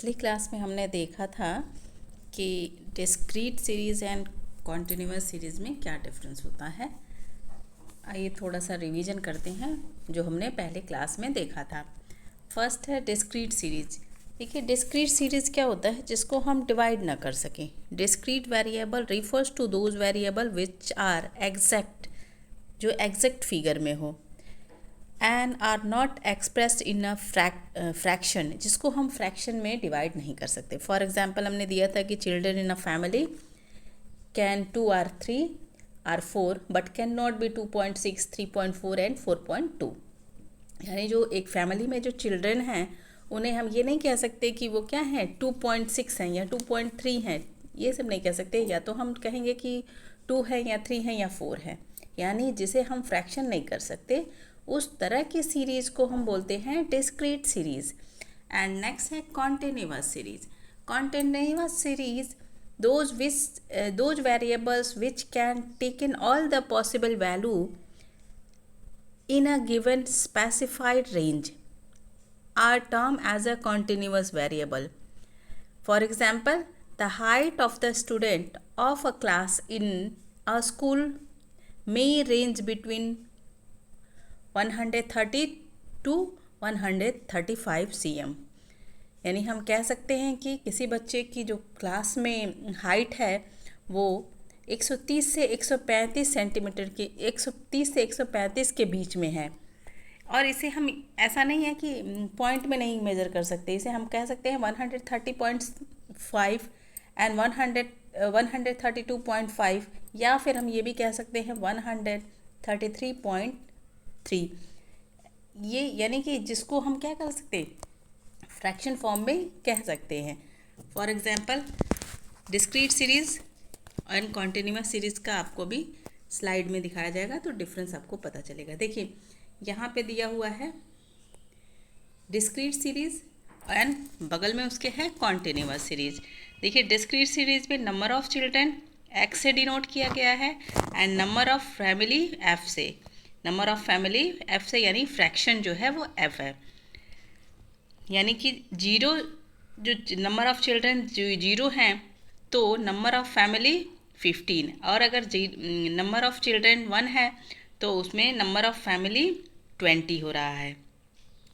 पिछली क्लास में हमने देखा था कि discrete series and continuous series में क्या डिफरेंस होता है। आइए थोड़ा सा रिवीजन करते हैं जो हमने पहले क्लास में देखा था। फर्स्ट है डिस्क्रीट सीरीज़। देखिए डिस्क्रीट सीरीज़ क्या होता है जिसको हम डिवाइड ना कर सकें। Discrete variable refers to those variable which are exact, जो एग्जैक्ट फिगर में हो, and are not expressed in a fraction, जिसको हम फ्रैक्शन में डिवाइड नहीं कर सकते। फॉर एग्जाम्पल हमने दिया था कि children in a family can 2 or 3 or 4 but can not be 2.6, 3.4 and 4.2। यानी जो एक फैमिली में जो चिल्ड्रन हैं उन्हें हम ये नहीं कह सकते कि वो क्या हैं 2.6 हैं या 2.3 हैं, ये सब नहीं कह सकते। या तो हम कहेंगे कि 2 है या 3 है या 4 है, यानी जिसे हम फ्रैक्शन नहीं कर सकते उस तरह की सीरीज़ को हम बोलते हैं डिस्क्रीट सीरीज़। एंड नेक्स्ट है continuous series. Continuous series those variables which can take in all the possible value in a given specified range are termed as a continuous variable. For example, the height of the student of a class in a school may range between 130 to 135 cm। यानी हम कह सकते हैं कि किसी बच्चे की जो क्लास में हाइट है वो 130 से 135 सेंटीमीटर की 130 से 135 के बीच में है। और इसे हम ऐसा नहीं है कि पॉइंट में नहीं मेज़र कर सकते, इसे हम कह सकते हैं 130.5 एंड 132.5, या फिर हम ये भी कह सकते हैं 133.3। ये यानी कि जिसको हम क्या कर सकते हैं फ्रैक्शन फॉर्म में कह सकते हैं। For example discrete series and continuous series का आपको भी स्लाइड में दिखाया जाएगा तो डिफरेंस आपको पता चलेगा। देखिए यहाँ पे दिया हुआ है डिस्क्रीट सीरीज़ एंड बगल में उसके है कॉन्टिन्यूअस सीरीज़। देखिए डिस्क्रीट सीरीज़ में नंबर ऑफ चिल्ड्रन एक्स से डिनोट किया गया है and number of family F से। नंबर ऑफ फैमिली एफ से यानी फ्रैक्शन जो है वो एफ है। यानी कि जीरो जो नंबर ऑफ चिल्ड्रन जो जीरो हैं तो नंबर ऑफ फैमिली 15, और अगर नंबर ऑफ चिल्ड्रन 1 है तो उसमें नंबर ऑफ फैमिली 20 हो रहा है।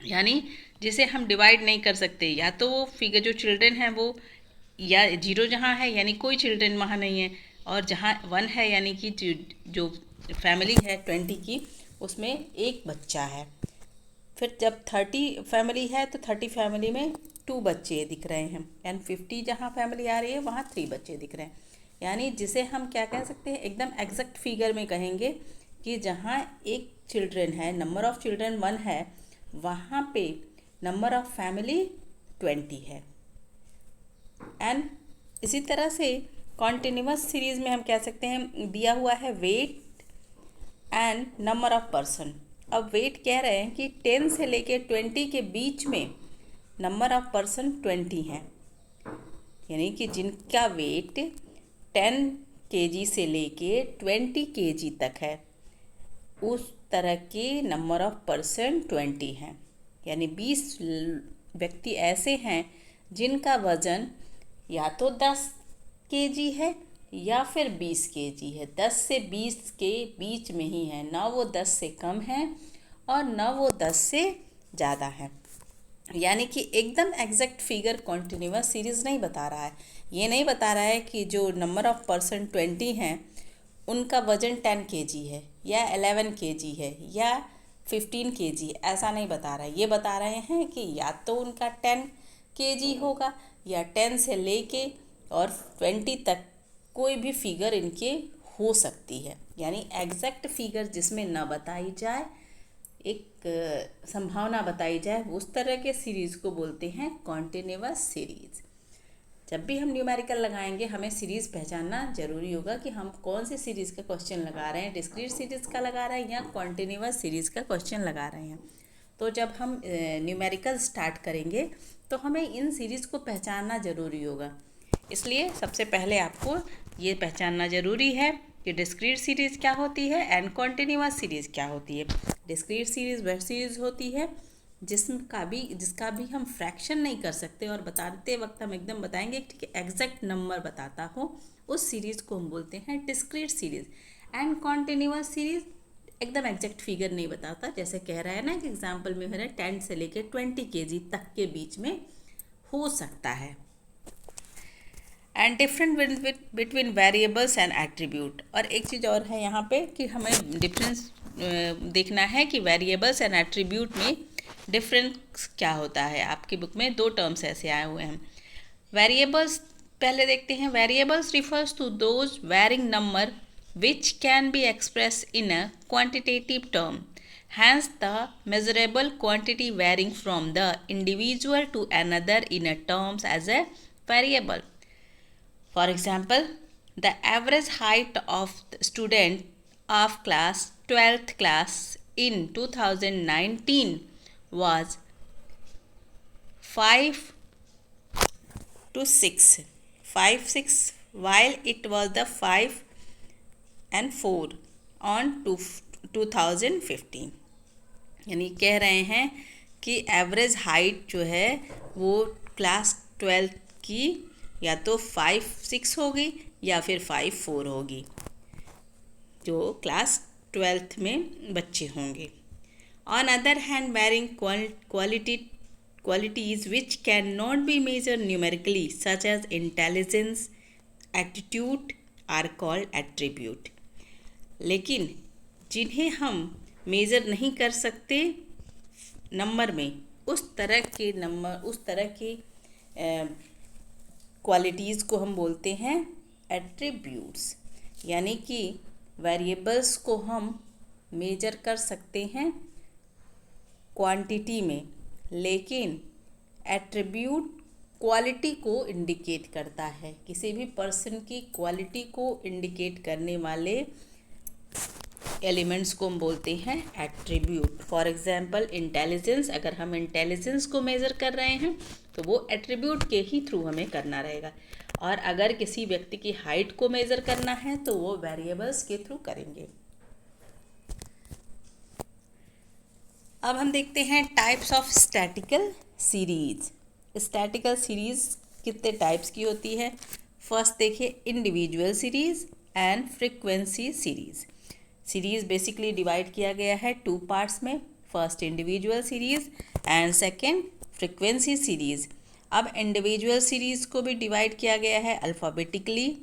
यानी जिसे हम डिवाइड नहीं कर सकते, या तो वो फिगर जो चिल्ड्रन है वो या जीरो जहाँ है यानी कोई चिल्ड्रन वहाँ नहीं है, और जहाँ 1 है यानी कि जो फैमिली है 20 की उसमें एक बच्चा है। फिर जब 30 फैमिली है तो 30 फैमिली में 2 बच्चे दिख रहे हैं, एंड 50 जहाँ फैमिली आ रही है वहाँ 3 बच्चे दिख रहे हैं। यानी जिसे हम क्या कह सकते हैं एकदम एग्जैक्ट फिगर में कहेंगे कि जहाँ एक चिल्ड्रन है, नंबर ऑफ चिल्ड्रन 1 है, वहाँ पे नंबर ऑफ फैमिली 20 है। एंड इसी तरह से कॉन्टिन्यूअस सीरीज़ में हम कह सकते हैं दिया हुआ है weight and number of person. अब वेट कह रहे हैं कि 10 से लेके 20 के बीच में नंबर ऑफ पर्सन 20 हैं, यानी कि जिनका वेट 10 kg से लेके 20 kg तक है उस तरह के नंबर ऑफ पर्सन 20 हैं। यानी 20 व्यक्ति ऐसे हैं जिनका वज़न या तो 10 kg है या फिर 20 kg है। 10 से 20 के बीच में ही है, ना वो 10 से कम है और ना वो 10 से ज़्यादा है। यानी कि एकदम एग्जैक्ट फिगर कॉन्टिन्यूअस सीरीज़ नहीं बता रहा है। ये नहीं बता रहा है कि जो नंबर ऑफ पर्सन 20 हैं उनका वज़न 10 kg है या 11 kg है या 15 kg, ऐसा नहीं बता रहा है। ये बता रहे हैं कि या तो उनका 10 kg होगा या 10 से लेके और 20 तक कोई भी फिगर इनके हो सकती है। यानी एग्जैक्ट फिगर जिसमें न बताई जाए, एक संभावना बताई जाए, उस तरह के सीरीज़ को बोलते हैं कॉन्टिन्यूअस सीरीज़। जब भी हम न्यूमेरिकल लगाएंगे हमें सीरीज़ पहचानना जरूरी होगा कि हम कौन सी सीरीज़ का क्वेश्चन लगा रहे हैं, डिस्क्रीट सीरीज़ का लगा रहे हैं या कॉन्टिन्यूअस सीरीज़ का क्वेश्चन लगा रहे हैं। तो जब हम न्यूमेरिकल स्टार्ट करेंगे तो हमें इन सीरीज़ को पहचानना ज़रूरी होगा। इसलिए सबसे पहले आपको ये पहचानना ज़रूरी है कि डिस्क्रीट सीरीज़ क्या होती है एंड कॉन्टिन्यूअस सीरीज़ क्या होती है। डिस्क्रीट सीरीज़ वह सीरीज़ होती है जिसका भी हम फ्रैक्शन नहीं कर सकते और बताते वक्त हम एकदम बताएंगे ठीक है एग्जैक्ट नंबर बताता हो, उस सीरीज़ को हम बोलते हैं discrete series. And continuous series एकदम एग्जैक्ट फिगर नहीं बताता, जैसे कह रहा है ना कि एग्जाम्पल में है 10 से लेके 20 kg तक के बीच में हो सकता है। And different between variables and attribute. और एक चीज़ और है यहाँ पे कि हमें डिफरेंस देखना है कि वेरिएबल्स एंड एट्रीब्यूट में डिफरेंस क्या होता है। आपकी बुक में 2 टर्म्स ऐसे आए हुए हैं। वेरिएबल्स पहले देखते हैं। Variables refers to those varying number which can be expressed in a quantitative term, hence the measurable quantity varying from the individual to another in a terms as a variable. For example, the average height of the student of class 12th class in 2019 was 5 to 6, while it was the 5 and 4 on 2015। यानी कह रहे हैं कि average height जो है वो class 12 की या तो 5-6 होगी या फिर 5-4 होगी, जो क्लास 12th में बच्चे होंगे। On other hand varying qualities which cannot be measured numerically such as intelligence, attitude are called attribute। लेकिन जिन्हें हम मेज़र नहीं कर सकते नंबर में, उस तरह की क्वालिटीज़ को हम बोलते हैं एट्रीब्यूट्स। यानी कि वेरिएबल्स को हम मेजर कर सकते हैं क्वांटिटी में, लेकिन एट्रीब्यूट क्वालिटी को इंडिकेट करता है। किसी भी पर्सन की क्वालिटी को इंडिकेट करने वाले एलिमेंट्स को हम बोलते हैं एट्रीब्यूट। फॉर एग्जांपल इंटेलिजेंस, अगर हम इंटेलिजेंस को मेज़र कर रहे हैं तो वो एट्रीब्यूट के ही थ्रू हमें करना रहेगा, और अगर किसी व्यक्ति की हाइट को मेज़र करना है तो वो वेरिएबल्स के थ्रू करेंगे। अब हम देखते हैं types of statistical series. Statistical series कितने टाइप्स की होती है। फर्स्ट देखिए individual series and frequency series. Series basically divide किया गया है 2 पार्ट्स में, first individual series and second frequency series. अब इंडिविजुअल सीरीज को भी डिवाइड किया गया है alphabetically,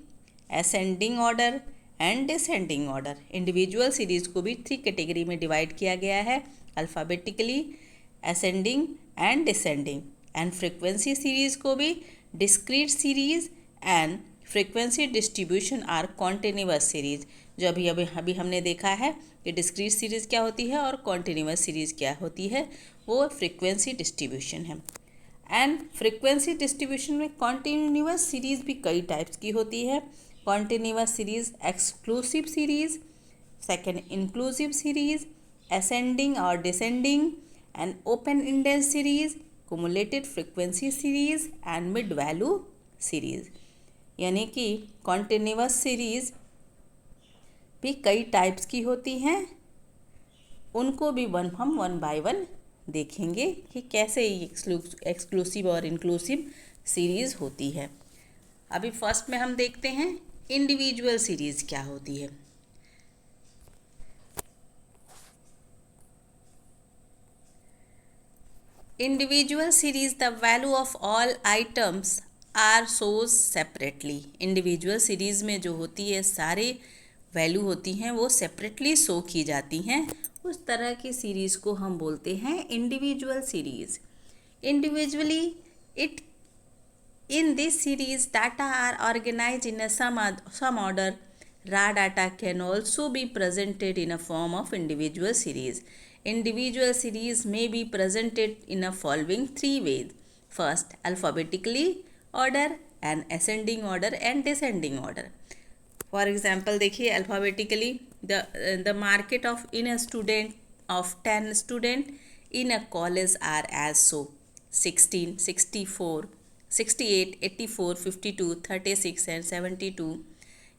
ascending order and descending order. Individual series को भी 3 कैटेगरी में डिवाइड किया गया है, alphabetically, ascending and descending. And frequency series को भी discrete series and frequency distribution are continuous series. जो अभी हमने देखा है कि डिस्क्रीट सीरीज क्या होती है और कॉन्टिन्यूअस सीरीज क्या होती है, वो फ्रीक्वेंसी डिस्ट्रीब्यूशन है। एंड फ्रीक्वेंसी डिस्ट्रीब्यूशन में कॉन्टिन्यूअस सीरीज भी कई टाइप्स की होती है। Continuous series exclusive series, second inclusive series, ascending और descending and open ends series, cumulative frequency series and mid value series. यानी कि कॉन्टिन्यूअस सीरीज भी कई टाइप्स की होती हैं, उनको भी हम वन बाय वन देखेंगे कि कैसे एक्सक्लूसिव और इंक्लूसिव सीरीज होती है। अभी फर्स्ट में हम देखते हैं इंडिविजुअल सीरीज क्या होती है। Individual series the value of all items are shows separately. Individual series में जो होती है सारे वैल्यू होती हैं वो सेपरेटली शो की जाती हैं, उस तरह की सीरीज को हम बोलते हैं individual series. Individually it in this series data are organise in a some order. raw data can also be presented in a form of individual series. Individual series may be presented in a following 3 ways. First, alphabetically order and ascending order and descending order. For example, देखिए alphabetically the market of in a student of 10 student in a college are as so: 16, 64, 68, 84, 52, 36 and 72.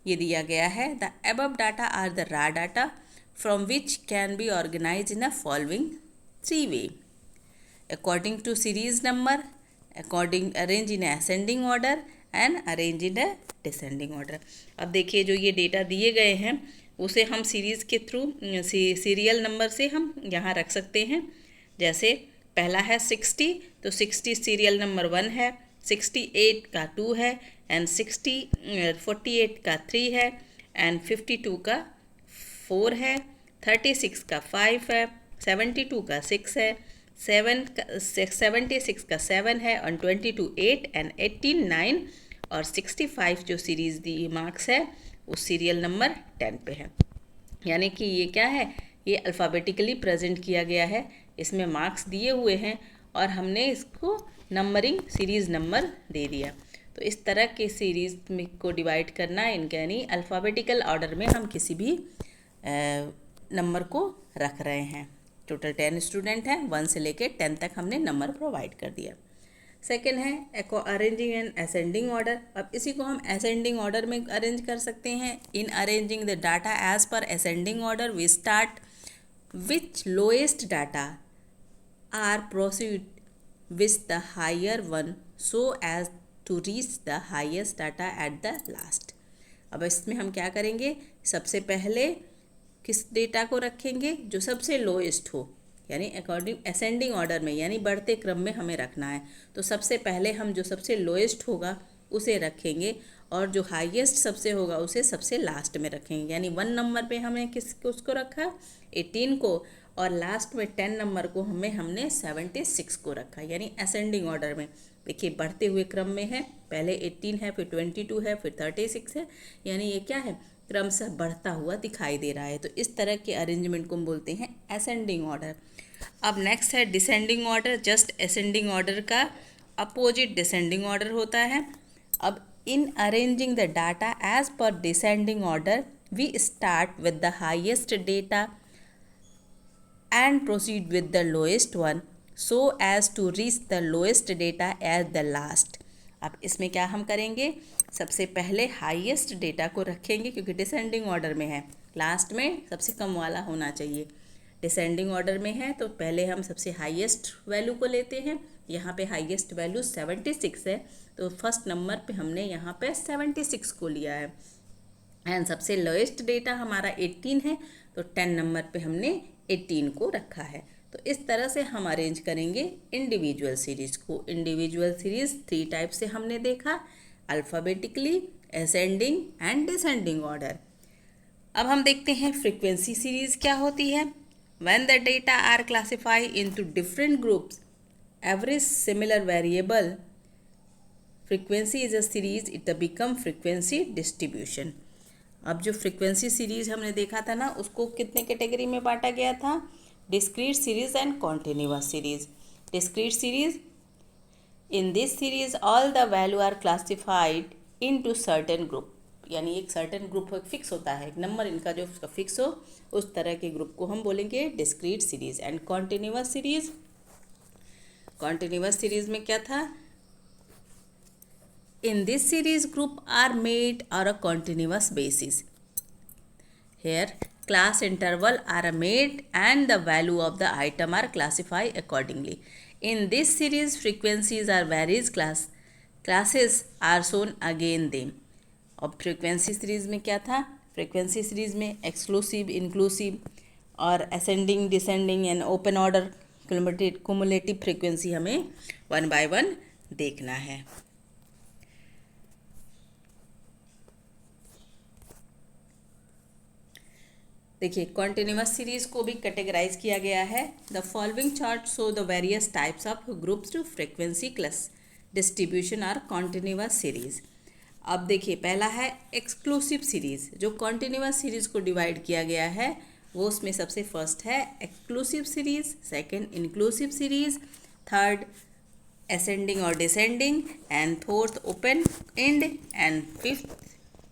ये दिया गया है। The above data are the raw data from which can be organise in a following 3 way. according to series number, arrange in ascending order and arrange in a descending order. अब देखिए जो ये data दिए गए हैं उसे हम series के थ्रू सीरियल नंबर से हम यहाँ रख सकते हैं। जैसे पहला है 60, तो 60 सीरियल नंबर 1 है, 68 का 2 है, एंड 48 का 3 है, एंड 52 का 4 है, 36 का 5 है, 72 का 6 है, 76 का 7 है, और 22 8, एंड 18 9, और 65 जो सीरीज़ दी मार्क्स है उस सीरियल नंबर 10 पे है। यानी कि ये क्या है, ये अल्फ़ाबेटिकली प्रेजेंट किया गया है, इसमें मार्क्स दिए हुए हैं और हमने इसको नंबरिंग सीरीज़ नंबर दे दिया। तो इस तरह के सीरीज़ में को डिवाइड करना इनके, यानी अल्फ़ाबेटिकल ऑर्डर में हम किसी भी नंबर को रख रहे हैं। टोटल 10 स्टूडेंट हैं, 1 से लेकर 10 तक हमने नंबर प्रोवाइड कर दिया। सेकेंड है अरेंजिंग एन असेंडिंग ऑर्डर। अब इसी को हम असेंडिंग ऑर्डर में अरेंज कर सकते हैं। In arranging the data as per ascending order we start which lowest data are proceed with the higher one so as to reach the highest data at the last. अब इसमें हम क्या करेंगे, सबसे पहले किस डेटा को रखेंगे, जो सबसे लोएस्ट हो, यानी अकॉर्डिंग असेंडिंग ऑर्डर में, यानी बढ़ते क्रम में हमें रखना है। तो सबसे पहले हम जो सबसे लोएस्ट होगा उसे रखेंगे और जो हाईएस्ट सबसे होगा उसे सबसे लास्ट में रखेंगे। यानी 1 नंबर पे हमने उसको रखा 18 को, और लास्ट में 10 नंबर को हमने 76 को रखा, यानी असेंडिंग ऑर्डर में। देखिए बढ़ते हुए क्रम में है, पहले 18 है, फिर 22 है, फिर 36 है, यानी ये क्या है, क्रमशः बढ़ता हुआ दिखाई दे रहा है। तो इस तरह के अरेंजमेंट को हम बोलते हैं असेंडिंग ऑर्डर। अब नेक्स्ट है descending order. Just ascending order का अपोजिट डिसेंडिंग ऑर्डर होता है। अब in arranging the data as per descending order we start with the highest data and proceed with the lowest one so as to reach the lowest data at the last. अब इसमें क्या हम करेंगे, सबसे पहले हाईएस्ट डेटा को रखेंगे क्योंकि डिसेंडिंग ऑर्डर में है, लास्ट में सबसे कम वाला होना चाहिए। डिसेंडिंग ऑर्डर में है तो पहले हम सबसे हाईएस्ट वैल्यू को लेते हैं। यहाँ पे हाईएस्ट वैल्यू 76 है, तो फर्स्ट नंबर पे हमने यहाँ पे 76 को लिया है। एंड सबसे लोएस्ट डेटा हमारा 18 है, तो 10 नंबर पे हमने 18 को रखा है। तो इस तरह से हम अरेंज करेंगे इंडिविजुअल सीरीज़ को। इंडिविजुअल सीरीज़ 3 टाइप से हमने देखा, alphabetically, ascending and descending order. अब हम देखते हैं फ्रीक्वेंसी सीरीज़ क्या होती है। When the data are classified into different groups average similar variable frequency is a series, it become frequency distribution. अब जो फ्रीक्वेंसी सीरीज़ हमने देखा था ना, उसको कितने कैटेगरी में बांटा गया था, discrete series and continuous series. Discrete series, in this series all the value are classified into certain group, यानी एक सर्टेन ग्रुप फिक्स होता है, एक नंबर इनका जो फिक्स हो, उस तरह के ग्रुप को हम बोलेंगे discrete series. And continuous series, continuous series में क्या था, in this series group are made on a continuous basis. Here class interval are made and the value of the item are classified accordingly. In this series frequencies are varies, classes are shown again them. अब frequency series में क्या था, frequency series में exclusive, inclusive और ascending, descending and open order cumulative frequency हमें 1 by 1 देखना है। देखिए कॉन्टिन्यूअस सीरीज़ को भी कैटेगराइज किया गया है। The following chart show the various types of groups to frequency class distribution are continuous series. अब देखिए पहला है एक्सक्लूसिव सीरीज़। जो कॉन्टिन्यूअस सीरीज़ को डिवाइड किया गया है वो उसमें सबसे फर्स्ट है exclusive series, second inclusive series, third ascending और descending, and fourth open end, and fifth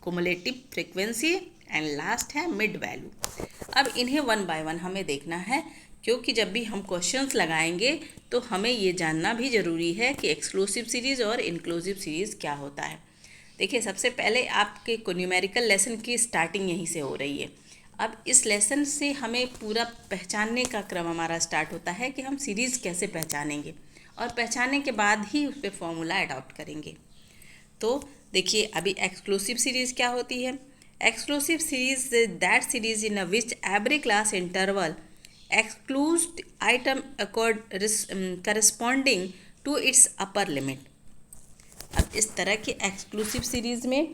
cumulative frequency, and last है मिड वैल्यू। अब इन्हें 1 by 1 हमें देखना है, क्योंकि जब भी हम क्वेश्चंस लगाएंगे तो हमें ये जानना भी ज़रूरी है कि एक्सक्लूसिव सीरीज़ और इंक्लूसिव सीरीज़ क्या होता है। देखिए सबसे पहले आपके न्यूमेरिकल लेसन की स्टार्टिंग यहीं से हो रही है। अब इस लेसन से हमें पूरा पहचानने का क्रम हमारा स्टार्ट होता है कि हम सीरीज़ कैसे पहचानेंगे, और पहचानने के बाद ही उस पर फॉर्मूला अडॉप्ट करेंगे। तो देखिए अभी एक्सक्लूसिव सीरीज़ क्या होती है। Exclusive series that series in which every class interval excludes item corresponding to its upper limit। अब इस तरह की एक्सक्लूसिव सीरीज में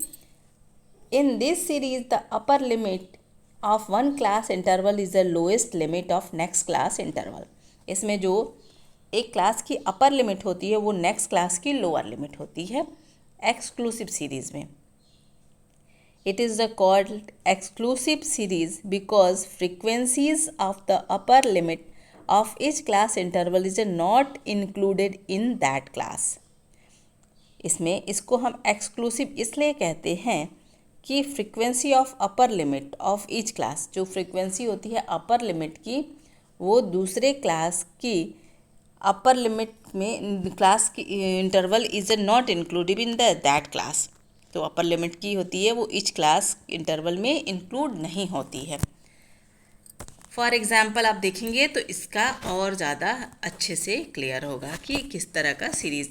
इन this series the upper limit of one class interval is the lowest limit of next class interval. इसमें जो एक class की upper limit होती है वो नेक्स्ट क्लास की लोअर लिमिट होती है एक्सक्लूसिव सीरीज में। It is called exclusive series because frequencies of the upper limit of each class interval is not included in that class। इसमें इसको हम एक्सक्लूसिव इसलिए कहते हैं कि frequency of upper limit of each class, जो frequency होती है अपर लिमिट की, वो दूसरे क्लास की अपर लिमिट में क्लास की interval is not included in that class. तो अपर लिमिट की होती है वो ईच क्लास इंटरवल में इंक्लूड नहीं होती है। फॉर एग्ज़ाम्पल आप देखेंगे तो इसका और ज़्यादा अच्छे से क्लियर होगा कि किस तरह का सीरीज़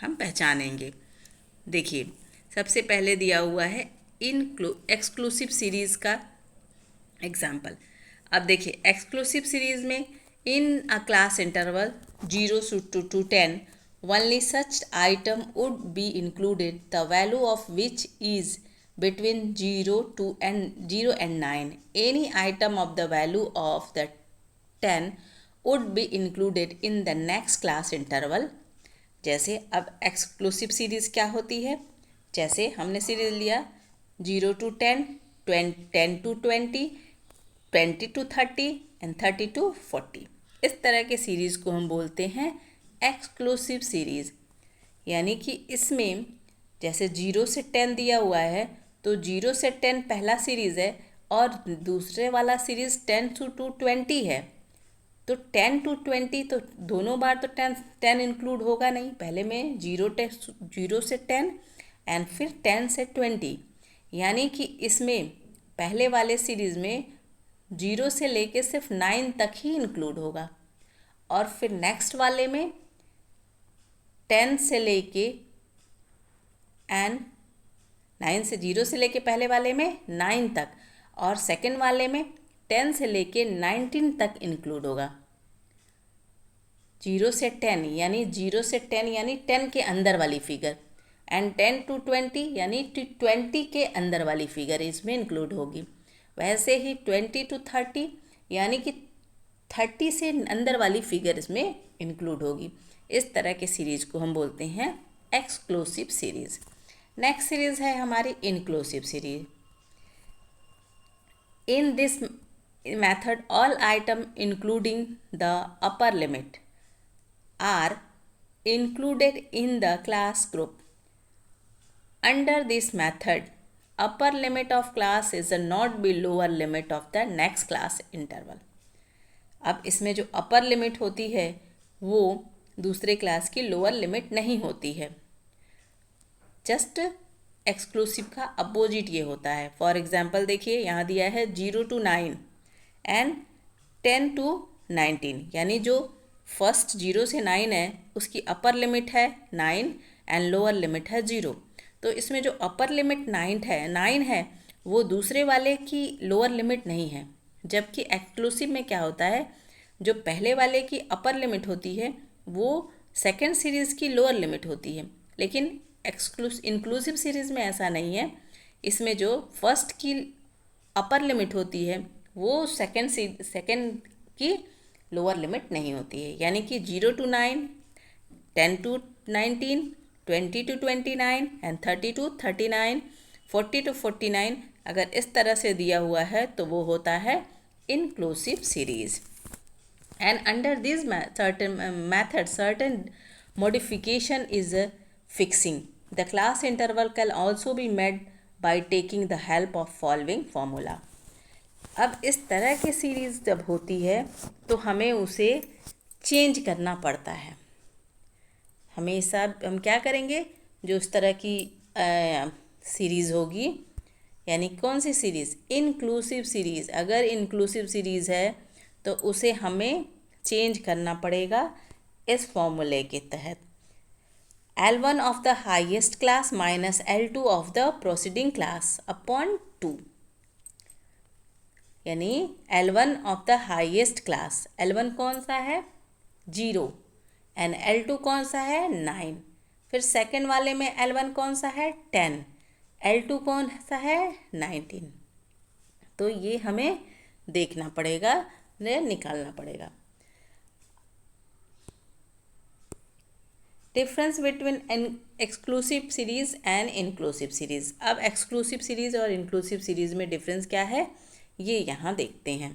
हम पहचानेंगे। देखिए सबसे पहले दिया हुआ है एक्सक्लूसिव सीरीज़ का एग्ज़ाम्पल। अब देखिए एक्सक्लूसिव सीरीज़ में इन अ class interval 0 to 10 only such item would be included the value of which is between 0 and 9। Any item of the value of the 10 would be included in the next class interval। जैसे अब exclusive series क्या होती है, जैसे हमने series लिया 0 to 10, 10 to 20, 20 to 30 and 30 to 40। इस तरह के सीरीज़ को हम बोलते हैं एक्सक्लूसिव सीरीज़। यानी कि इसमें जैसे 0 से 10 दिया हुआ है तो 0 से 10 पहला सीरीज़ है और दूसरे वाला सीरीज़ 10 to 20 है। तो 10 to 20 तो दोनों बार तो 10 इंक्लूड होगा नहीं, पहले में 0 से 10 एंड फिर 10 से 20। यानी कि इसमें पहले वाले सीरीज़ में 0 से लेके सिर्फ 9 तक ही इंक्लूड होगा, और फिर नेक्स्ट वाले में 10 से लेके एंड 9 से 0 से लेके पहले वाले में 9 तक, और सेकंड वाले में 10 से लेके 19 तक इंक्लूड होगा। 0 से 10 यानी 0 से 10 यानी 10 के अंदर वाली फिगर, एंड 10 to 20 यानी 20 के अंदर वाली फिगर इसमें इंक्लूड होगी। वैसे ही 20 to 30 यानी कि 30 से अंदर वाली फिगर इसमें इंक्लूड होगी। इस तरह के सीरीज़ को हम बोलते हैं एक्सक्लूसिव सीरीज़। नेक्स्ट सीरीज़ है हमारी inclusive series. In this method all item including the upper limit are included in the class group। Under this method, upper limit of class is not be lower limit of the next class interval। अब इसमें जो upper limit होती है वो दूसरे class की lower limit नहीं होती है, जस्ट एक्सक्लूसिव का अपोजिट ये होता है। फॉर एग्जांपल देखिए यहाँ दिया है 0 to 9 एंड 10 to 19, यानी जो फर्स्ट 0 से 9 है उसकी अपर लिमिट है 9 एंड लोअर लिमिट है 0। तो इसमें जो अपर लिमिट 9 है वो दूसरे वाले की लोअर लिमिट नहीं है, जबकि एक्सक्लूसिव में क्या होता है, जो पहले वाले की अपर लिमिट होती है वो सेकेंड सीरीज़ की लोअर लिमिट होती है। लेकिन इंक्लूसिव सीरीज़ में ऐसा नहीं है, इसमें जो फर्स्ट की अपर लिमिट होती है वो सेकेंड की लोअर लिमिट नहीं होती है। यानी कि 0 to 9, 10 to 19, 20 to 29 and 30 to 39, 40 to 49 अगर इस तरह से दिया हुआ है तो वो होता है inclusive series। And under this certain modification is fixing। The class interval can also be made by taking the help of following formula। अब इस तरह की सीरीज़ जब होती है तो हमें उसे चेंज करना पड़ता है। हमेशा हम क्या करेंगे, जो इस तरह की सीरीज़ होगी यानी कौन सी सीरीज़, इंक्लूसिव सीरीज़। अगर इंक्लूसिव सीरीज़ है तो उसे हमें चेंज करना पड़ेगा इस फॉर्मूले के तहत, L1 of the highest class minus L2 of the proceeding class upon 2, यानी L1 of the highest class, L1 कौन सा है 0 एंड L2 कौन सा है 9, फिर सेकेंड वाले में L1 कौन सा है 10, L2 कौन सा है 19। तो ये हमें देखना पड़ेगा, निकालना पड़ेगा। Difference between exclusive series and inclusive series. अब एक्सक्लूसिव सीरीज़ और इंक्लूसिव सीरीज़ में डिफरेंस क्या है ये यहाँ देखते हैं।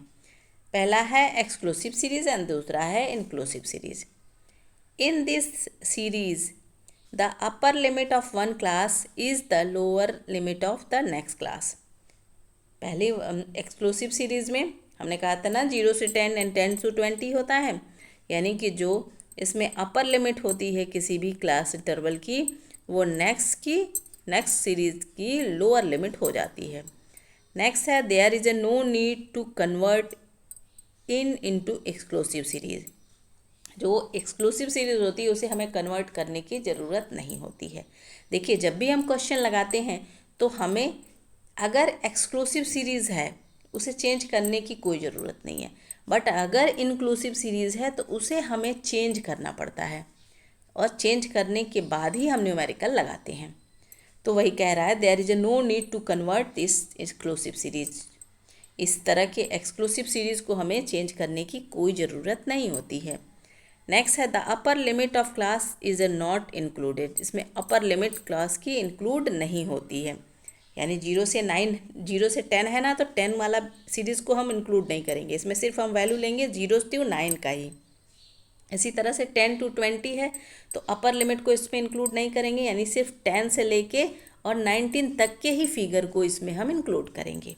पहला है एक्सक्लूसिव सीरीज़ एंड दूसरा है inclusive series. In this series the upper limit of one class is the lower limit of the next class. पहले एक्सक्लूसिव सीरीज़ में हमने कहा था ना 0 से 10 एंड 10 से 20 होता है, यानी कि जो इसमें अपर लिमिट होती है किसी भी क्लास इंटरवल की, वो नेक्स्ट सीरीज़ की लोअर लिमिट हो जाती है। नेक्स्ट है there is no need to convert into exclusive series. जो एक्सक्लूसिव सीरीज़ होती है उसे हमें कन्वर्ट करने की ज़रूरत नहीं होती है। देखिए जब भी हम क्वेश्चन लगाते हैं तो हमें अगर एक्सक्लूसिव सीरीज़ है उसे चेंज करने की कोई ज़रूरत नहीं है, बट अगर इंक्लूसिव सीरीज़ है तो उसे हमें चेंज करना पड़ता है और चेंज करने के बाद ही हम न्यूमेरिकल लगाते हैं। तो वही कह रहा है there is no need to convert this exclusive series. इस तरह के एक्सक्लूसिव सीरीज़ को हमें चेंज करने की कोई ज़रूरत नहीं होती है। नेक्स्ट है the upper limit of class is not included. इसमें अपर लिमिट क्लास की इंक्लूड नहीं होती है, यानी 0 से 10 है ना, तो 10 वाला सीरीज़ को हम इंक्लूड नहीं करेंगे। इसमें सिर्फ हम वैल्यू लेंगे 0 to 9 का ही। इसी तरह से 10 to 20 है तो अपर लिमिट को इसमें इंक्लूड नहीं करेंगे, यानी सिर्फ 10 से लेके और 19 तक के ही फिगर को इसमें हम इंक्लूड करेंगे।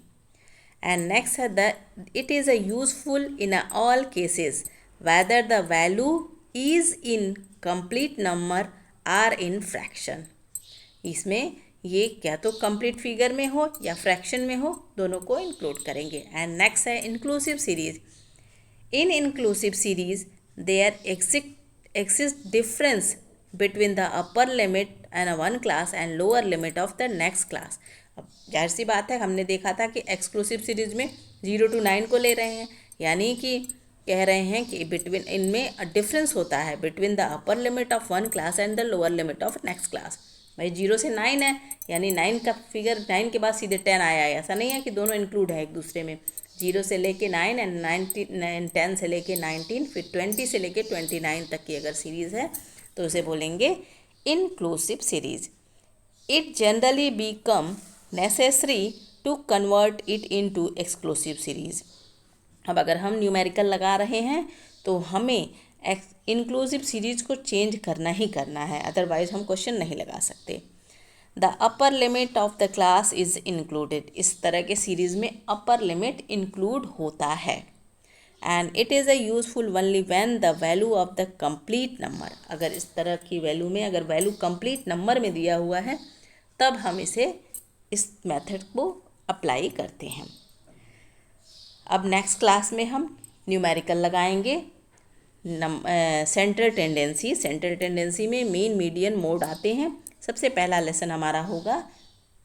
एंड नेक्स्ट है the it is a useful in all cases whether the value is in complete number or in fraction। इसमें ये क्या तो कंप्लीट फिगर में हो या फ्रैक्शन में हो, दोनों को इंक्लूड करेंगे। एंड नेक्स्ट है inclusive series. In inclusive series there exist difference between the upper limit and one class and lower limit of the next class. अब जाहिर सी बात है, हमने देखा था कि एक्सक्लूसिव सीरीज में 0 to 9 को ले रहे हैं, यानी कि कह रहे हैं कि बिटवीन इनमें डिफरेंस होता है between the upper limit of one class and the lower limit of next class. भाई 0 से 9 है, यानी 9 का फिगर 9 के बाद सीधे 10 आया है, ऐसा नहीं है कि दोनों इंक्लूड है एक दूसरे में। 0 से लेके 9 एंड 10 से लेके 19, फिर 20 से लेके 29 तक की अगर सीरीज़ है तो उसे बोलेंगे inclusive series. It generally become necessary to convert it into exclusive series. अब अगर हम न्यूमेरिकल लगा रहे हैं तो हमें इंक्लूसिव सीरीज़ को चेंज करना ही करना है, अदरवाइज़ हम क्वेश्चन नहीं लगा सकते। The upper limit of the class is included. इस तरह के सीरीज़ में अपर लिमिट इंक्लूड होता है। And it is a useful only when the value of the complete number. अगर इस तरह की वैल्यू में अगर वैल्यू कंप्लीट नंबर में दिया हुआ है तब हम इस मेथड को अप्लाई करते हैं। अब नेक्स्ट क्लास में हम न्यूमेरिकल लगाएंगे सेंट्रल टेंडेंसी में मीन मीडियन मोड आते हैं। सबसे पहला लेसन हमारा होगा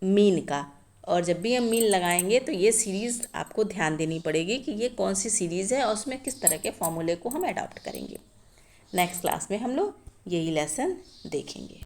मीन का, और जब भी हम मीन लगाएंगे तो ये सीरीज़ आपको ध्यान देनी पड़ेगी कि ये कौन सी सीरीज़ है और उसमें किस तरह के फॉर्मूले को हम अडॉप्ट करेंगे। नेक्स्ट क्लास में हम लोग यही लेसन देखेंगे।